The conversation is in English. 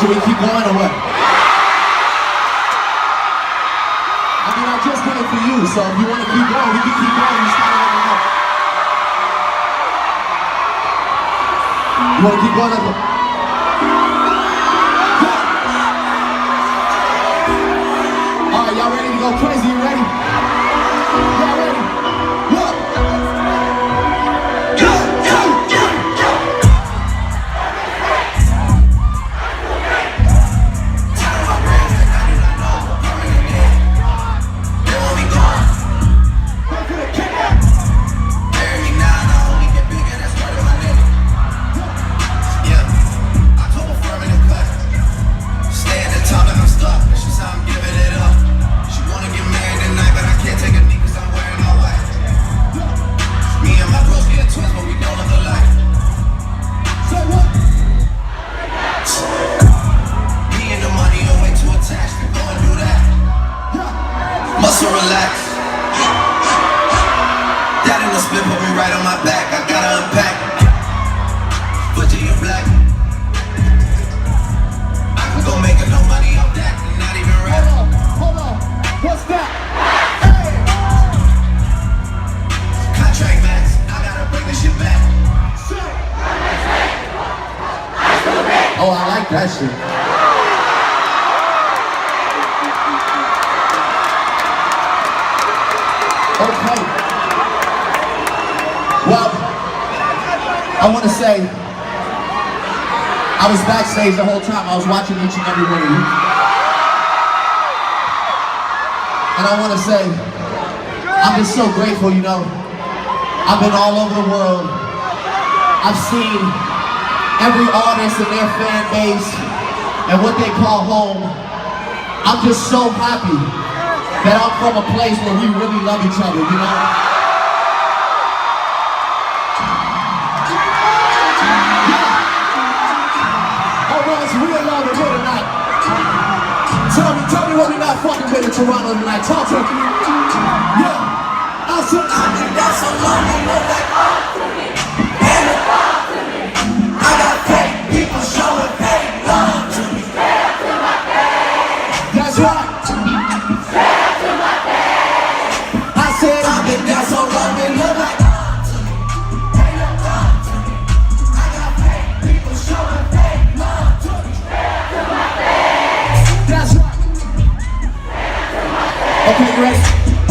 Should we keep going or what? I mean, I just did it for you, so if you want to keep going, we can keep going. You start letting me know. You want to keep going? Let's go. All right, y'all ready to go crazy? You ready? Y'all ready? Look. Muscle relax. That in the split put me right on my back. I gotta unpack. Virginia black. I can go make no money off that. Not even rap. Hold on. What's that? Contract max. I gotta bring this shit back. Oh, I like that shit. Okay. Well, I want to say, I was backstage the whole time. I was watching each and every one of you. And I want to say, I'm just so grateful, you know. I've been all over the world. I've seen every artist and their fan base and what they call home. I'm just so happy that I'm from a place where we really love each other, you know? Yeah. Oh, well, it's real love in here tonight. Tell me what we not fucking with in Toronto tonight. Talk to me. Yeah. I said, I think that's so long, you know that. I got fake people showing fake love to me. That's right. That's so long, they look like love to me. They look love to me. I got fake people showing fake love to me. To my face. That's right. Okay, you ready?